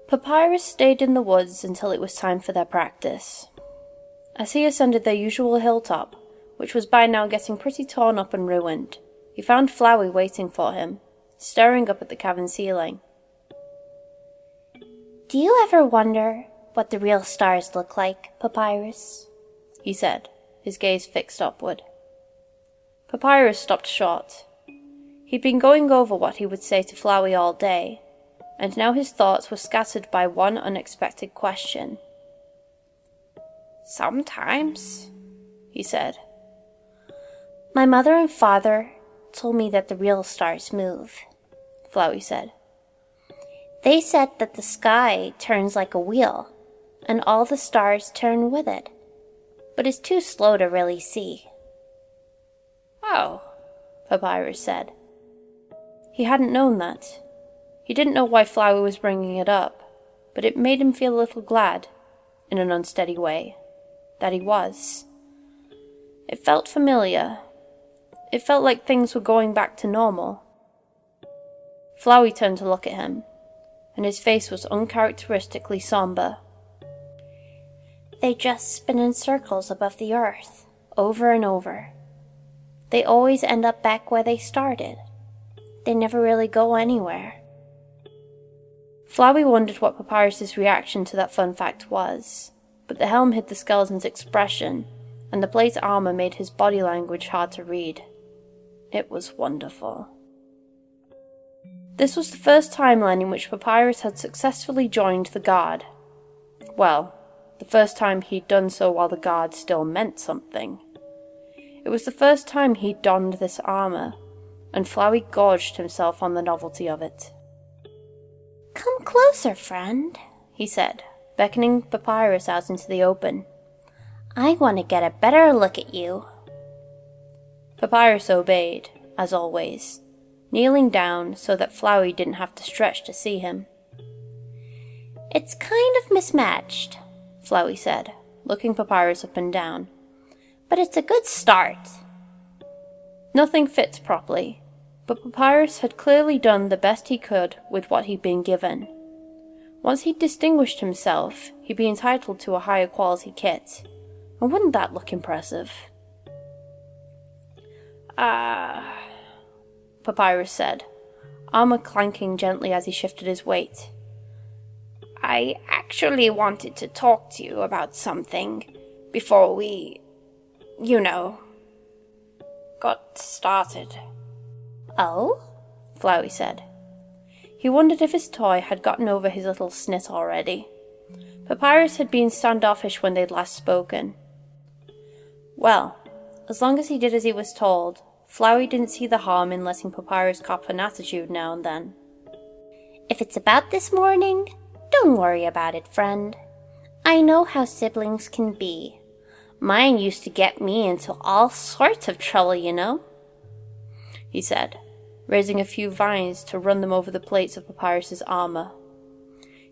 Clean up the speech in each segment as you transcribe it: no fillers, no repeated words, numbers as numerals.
Papyrus stayed in the woods until it was time for their practice. As he ascended their usual hilltop, which was by now getting pretty torn up and ruined, he found Flowey waiting for him, staring up at the cavern ceiling. "Do you ever wonder what the real stars look like, Papyrus?" he said, his gaze fixed upward. Papyrus stopped short. He'd been going over what he would say to Flowey all day, and now his thoughts were scattered by one unexpected question. "Sometimes," he said. "My mother and father told me that the real stars move," Flowey said. "They said that the sky turns like a wheel, and all the stars turn with it, but it's too slow to really see." "Oh," Papyrus said. He hadn't known that. He didn't know why Flowey was bringing it up, but it made him feel a little glad, in an unsteady way, that he was. It felt familiar. It felt like things were going back to normal. Flowey turned to look at him, and his face was uncharacteristically somber. "They just spin in circles above the earth, over and over. They always end up back where they started. They never really go anywhere." Flowey wondered what Papyrus's reaction to that fun fact was, but the helm hid the skeleton's expression, and the plate armor made his body language hard to read. It was wonderful. This was the first timeline in which Papyrus had successfully joined the Guard. Well, the first time he'd done so while the Guard still meant something. It was the first time he'd donned this armor, and Flowey gorged himself on the novelty of it. "Come closer, friend," he said, beckoning Papyrus out into the open. "I want to get a better look at you." Papyrus obeyed, as always, kneeling down so that Flowey didn't have to stretch to see him. "It's kind of mismatched," Flowey said, looking Papyrus up and down. "But it's a good start." Nothing fit properly, but Papyrus had clearly done the best he could with what he'd been given. Once he'd distinguished himself, he'd be entitled to a higher quality kit, and wouldn't that look impressive? Papyrus said, armor clanking gently as he shifted his weight. "I actually wanted to talk to you about something before we, got started." "Oh?" Flowey said. He wondered if his toy had gotten over his little snit already. Papyrus had been standoffish when they'd last spoken. Well, as long as he did as he was told, Flowey didn't see the harm in letting Papyrus cop an attitude now and then. "If it's about this morning, don't worry about it, friend. I know how siblings can be. Mine used to get me into all sorts of trouble, he said, raising a few vines to run them over the plates of Papyrus's armor.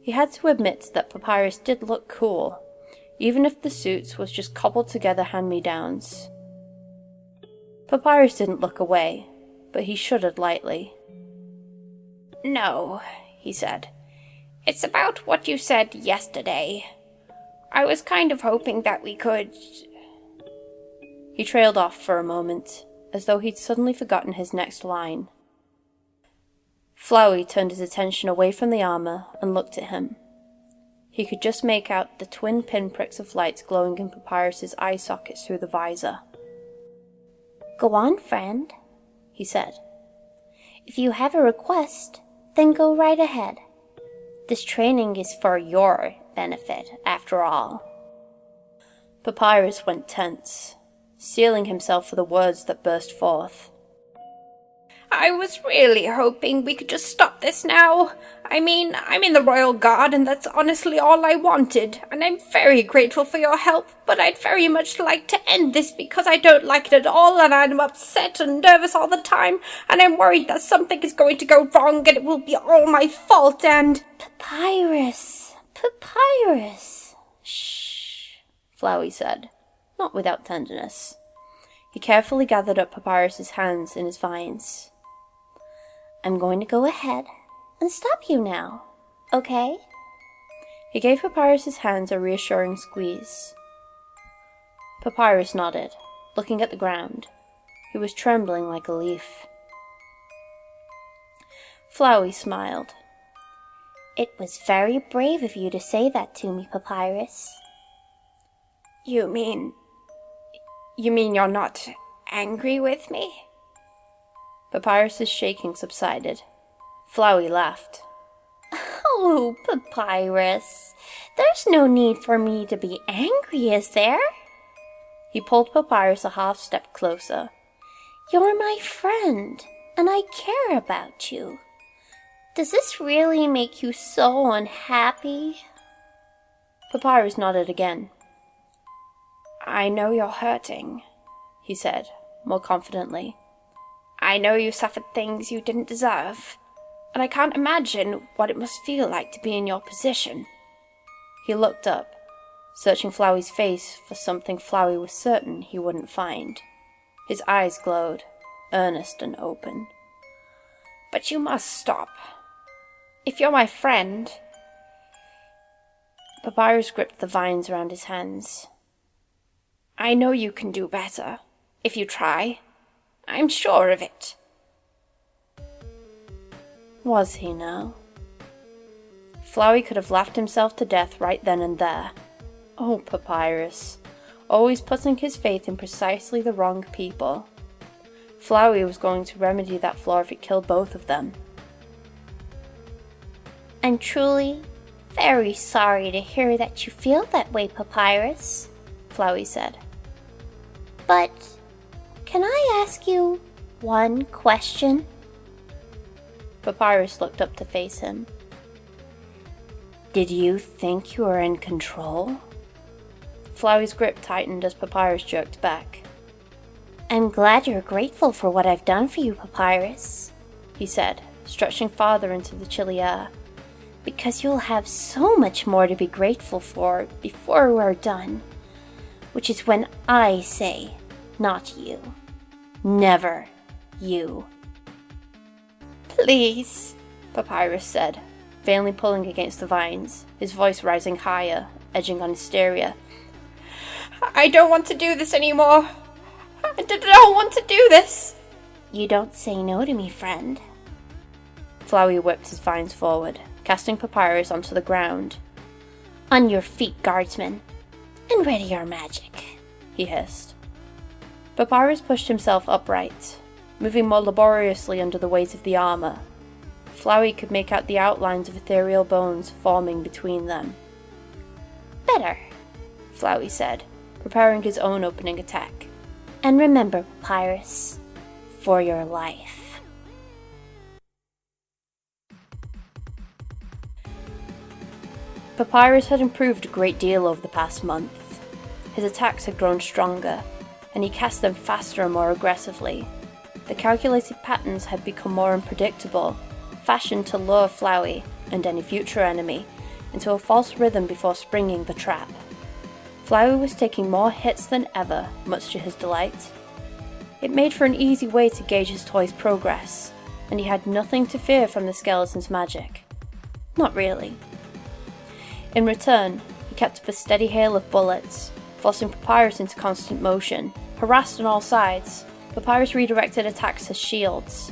He had to admit that Papyrus did look cool, even if the suit was just cobbled together hand-me-downs. Papyrus didn't look away, but he shuddered lightly. "No," he said. "It's about what you said yesterday. I was kind of hoping that we could..." He trailed off for a moment, as though he'd suddenly forgotten his next line. Flowey turned his attention away from the armor and looked at him. He could just make out the twin pinpricks of light glowing in Papyrus's eye sockets through the visor. "Go on, friend," he said. "If you have a request, then go right ahead. This training is for your benefit, after all." Papyrus went tense, steeling himself for the words that burst forth. "I was really hoping we could just stop this now. I mean, I'm in the Royal Guard, and that's honestly all I wanted, and I'm very grateful for your help, but I'd very much like to end this because I don't like it at all, and I'm upset and nervous all the time, and I'm worried that something is going to go wrong, and it will be all my fault, and..." Papyrus! "Shh," Flowey said, not without tenderness. He carefully gathered up Papyrus's hands in his vines. I'm going to go ahead and stop you now, okay? He gave Papyrus's hands a reassuring squeeze. Papyrus nodded, looking at the ground. He was trembling like a leaf. Flowey smiled. It was very brave of you to say that to me, Papyrus. You mean you're not angry with me? Papyrus's shaking subsided. Flowey laughed. Oh, Papyrus, there's no need for me to be angry, is there? He pulled Papyrus a half step closer. You're my friend, and I care about you. Does this really make you so unhappy? Papyrus nodded again. I know you're hurting, he said, more confidently. I know you suffered things you didn't deserve, and I can't imagine what it must feel like to be in your position. He looked up, searching Flowey's face for something Flowey was certain he wouldn't find. His eyes glowed, earnest and open. But you must stop. If you're my friend... Papyrus gripped the vines around his hands. I know you can do better, if you try. I'm sure of it. Was he now? Flowey could have laughed himself to death right then and there. Oh, Papyrus, always putting his faith in precisely the wrong people. Flowey was going to remedy that flaw if it killed both of them. I'm truly very sorry to hear that you feel that way, Papyrus, Flowey said. But can I ask you one question? Papyrus looked up to face him. Did you think you were in control? Flowey's grip tightened as Papyrus jerked back. I'm glad you're grateful for what I've done for you, Papyrus, he said, stretching farther into the chilly air. Because you'll have so much more to be grateful for before we're done. Which is when I say, not you. Never you. Please, Papyrus said, vainly pulling against the vines, his voice rising higher, edging on hysteria. I don't want to do this anymore. I don't want to do this. You don't say no to me, friend. Flowey whipped his vines forward, casting Papyrus onto the ground. On your feet, guardsmen, and ready your magic, he hissed. Papyrus pushed himself upright, moving more laboriously under the weight of the armor. Flowey could make out the outlines of ethereal bones forming between them. Better, Flowey said, preparing his own opening attack. And remember, Papyrus, for your life. Papyrus had improved a great deal over the past month. His attacks had grown stronger, and he cast them faster and more aggressively. The calculated patterns had become more unpredictable, fashioned to lure Flowey, and any future enemy, into a false rhythm before springing the trap. Flowey was taking more hits than ever, much to his delight. It made for an easy way to gauge his toy's progress, and he had nothing to fear from the skeleton's magic. Not really. In return, he kept up a steady hail of bullets, forcing Papyrus into constant motion. Harassed on all sides, Papyrus redirected attacks as shields.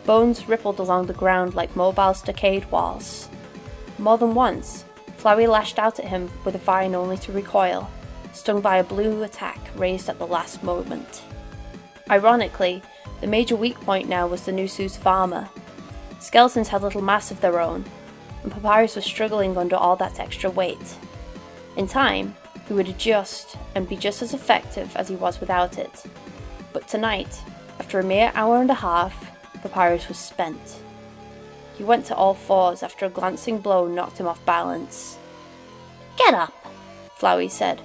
Bones rippled along the ground like mobile stockade walls. More than once, Flowey lashed out at him with a vine only to recoil, stung by a blue attack raised at the last moment. Ironically, the major weak point now was the new suit of armor. Skeletons had little mass of their own, and Papyrus was struggling under all that extra weight. In time, he would adjust and be just as effective as he was without it. But tonight, after a mere hour and a half, Papyrus was spent. He went to all fours after a glancing blow knocked him off balance. Get up, Flowey said,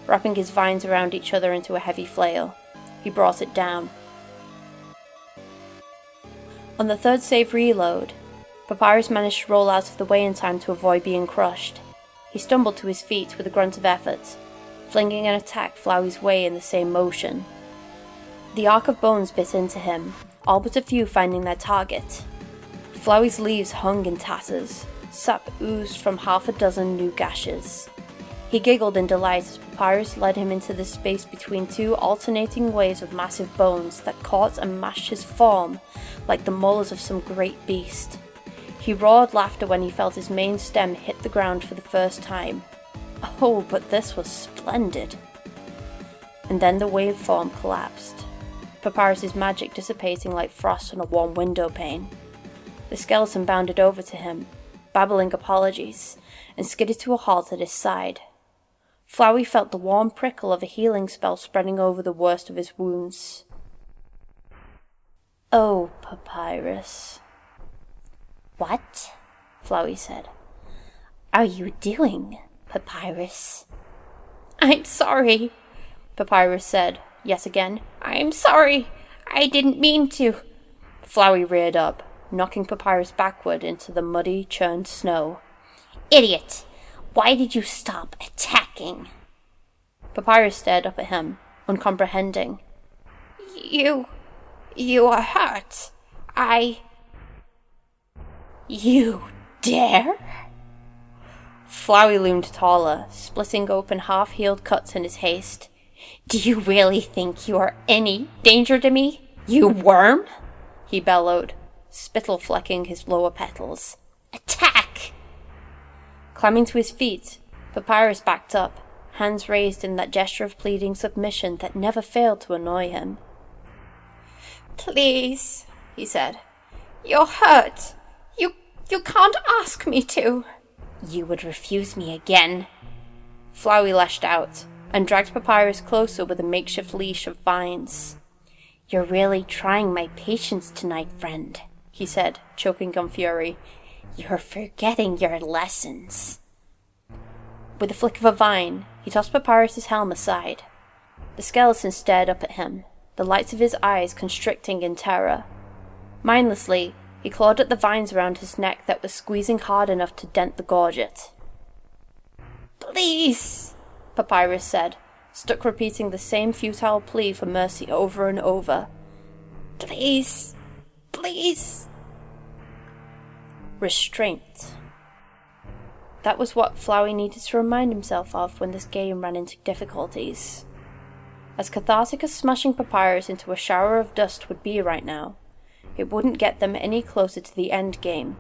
wrapping his vines around each other into a heavy flail. He brought it down. On the third save reload, Papyrus managed to roll out of the way in time to avoid being crushed. He stumbled to his feet with a grunt of effort, flinging an attack Flowey's way in the same motion. The arc of bones bit into him, all but a few finding their target. Flowey's leaves hung in tatters. Sap oozed from half a dozen new gashes. He giggled in delight as Papyrus led him into the space between two alternating waves of massive bones that caught and mashed his form like the molars of some great beast. He roared laughter when he felt his main stem hit the ground for the first time. Oh, but this was splendid. And then the waveform collapsed, Papyrus's magic dissipating like frost on a warm window pane. The skeleton bounded over to him, babbling apologies, and skidded to a halt at his side. Flowey felt the warm prickle of a healing spell spreading over the worst of his wounds. "Oh, Papyrus." "What?" Flowey said. "Are you doing, Papyrus?" "I'm sorry," Papyrus said, yet again. "I'm sorry. I didn't mean to." Flowey reared up, knocking Papyrus backward into the muddy, churned snow. "Idiot! Why did you stop attacking?" Papyrus stared up at him, uncomprehending. You are hurt. You dare?" Flowey loomed taller, splitting open half-healed cuts in his haste. "Do you really think you are any danger to me, you worm?" he bellowed, spittle flecking his lower petals. "Attack!" Climbing to his feet, Papyrus backed up, hands raised in that gesture of pleading submission that never failed to annoy him. "Please," he said. "You're hurt. You can't ask me to." "You would refuse me again." Flowey lashed out, and dragged Papyrus closer with a makeshift leash of vines. "You're really trying my patience tonight, friend," he said, choking on fury. "You're forgetting your lessons." With a flick of a vine, he tossed Papyrus's helm aside. The skeleton stared up at him, the lights of his eyes constricting in terror. Mindlessly, he clawed at the vines around his neck that were squeezing hard enough to dent the gorget. "Please," Papyrus said, stuck repeating the same futile plea for mercy over and over. "Please, please." Restraint. That was what Flowey needed to remind himself of when this game ran into difficulties. As cathartic as smashing Papyrus into a shower of dust would be right now, it wouldn't get them any closer to the end game.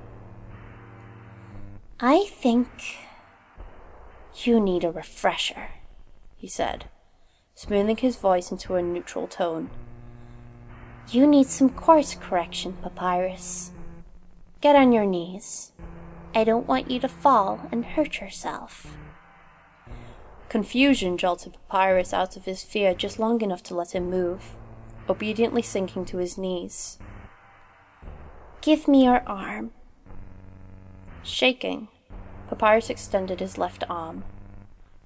"I think you need a refresher," he said, smoothing his voice into a neutral tone. "You need some course correction, Papyrus. Get on your knees. I don't want you to fall and hurt yourself." Confusion jolted Papyrus out of his fear just long enough to let him move, obediently sinking to his knees. "Give me your arm." Shaking, Papyrus extended his left arm.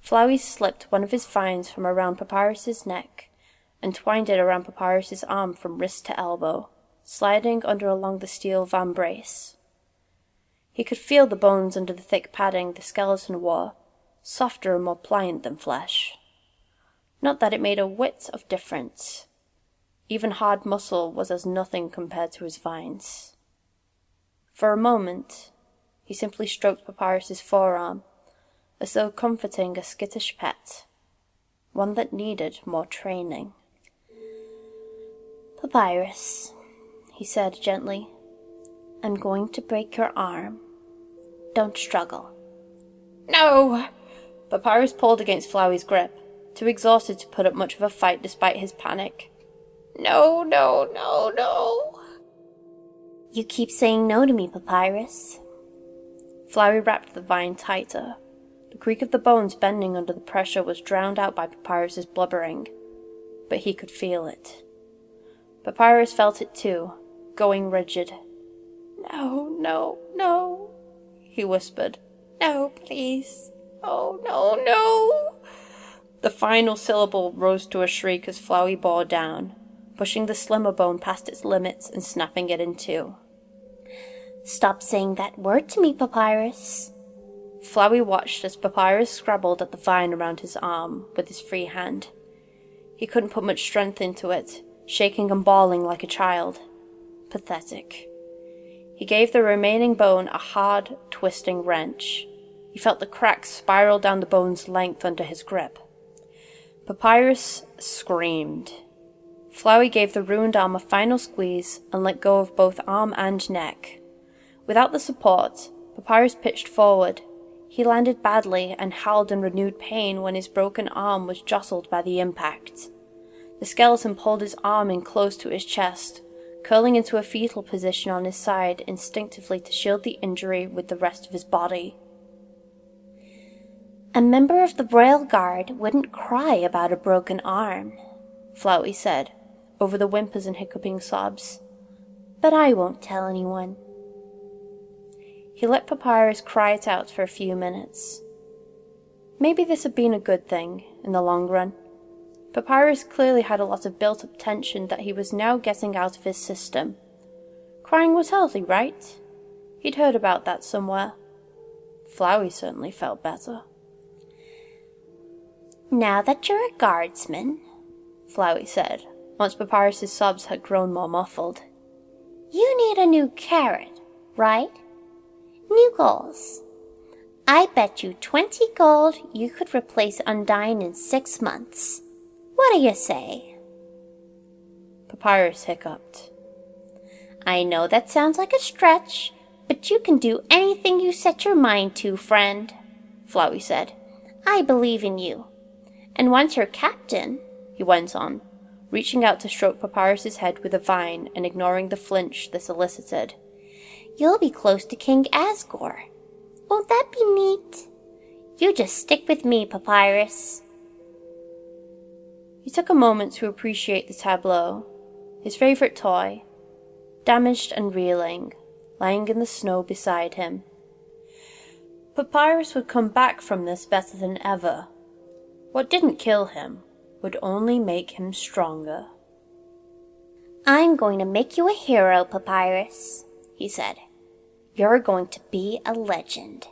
Flowey slipped one of his vines from around Papyrus's neck and twined it around Papyrus's arm from wrist to elbow, sliding under along the steel vambrace. He could feel the bones under the thick padding the skeleton wore, softer and more pliant than flesh. Not that it made a whit of difference. Even hard muscle was as nothing compared to his vines. For a moment, he simply stroked Papyrus's forearm, as though comforting a skittish pet, one that needed more training. "Papyrus," he said gently, "I'm going to break your arm. Don't struggle." "No!" Papyrus pulled against Flowey's grip, too exhausted to put up much of a fight despite his panic. "No, no, no, no." "You keep saying no to me, Papyrus." Flowey wrapped the vine tighter. The creak of the bones bending under the pressure was drowned out by Papyrus's blubbering, but he could feel it. Papyrus felt it too, going rigid. "No, no, no," he whispered. "No, please. Oh, no, no." The final syllable rose to a shriek as Flowey bore down, pushing the slimmer bone past its limits and snapping it in two. "Stop saying that word to me, Papyrus." Flowey watched as Papyrus scrabbled at the vine around his arm with his free hand. He couldn't put much strength into it, shaking and bawling like a child. Pathetic. He gave the remaining bone a hard, twisting wrench. He felt the cracks spiral down the bone's length under his grip. Papyrus screamed. Flowey gave the ruined arm a final squeeze and let go of both arm and neck. Without the support, Papyrus pitched forward. He landed badly and howled in renewed pain when his broken arm was jostled by the impact. The skeleton pulled his arm in close to his chest, curling into a fetal position on his side instinctively to shield the injury with the rest of his body. A member of the Royal Guard wouldn't cry about a broken arm, Flowey said, over the whimpers and hiccuping sobs. But I won't tell anyone. He let Papyrus cry it out for a few minutes. Maybe this had been a good thing, in the long run. Papyrus clearly had a lot of built-up tension that he was now getting out of his system. Crying was healthy, right? He'd heard about that somewhere. Flowey certainly felt better. Now that you're a guardsman, Flowey said, once Papyrus's sobs had grown more muffled, you need a new carrot, right? New goals. I bet you 20 gold you could replace Undyne in 6 months. What do you say? Papyrus hiccuped. I know that sounds like a stretch, but you can do anything you set your mind to, friend, Flowey said. I believe in you. And once you're captain, he went on, reaching out to stroke Papyrus's head with a vine and ignoring the flinch this elicited, you'll be close to King Asgore. Won't that be neat? You just stick with me, Papyrus. He took a moment to appreciate the tableau, his favorite toy, damaged and reeling, lying in the snow beside him. Papyrus would come back from this better than ever. What didn't kill him would only make him stronger. I'm going to make you a hero, Papyrus, he said. You're going to be a legend.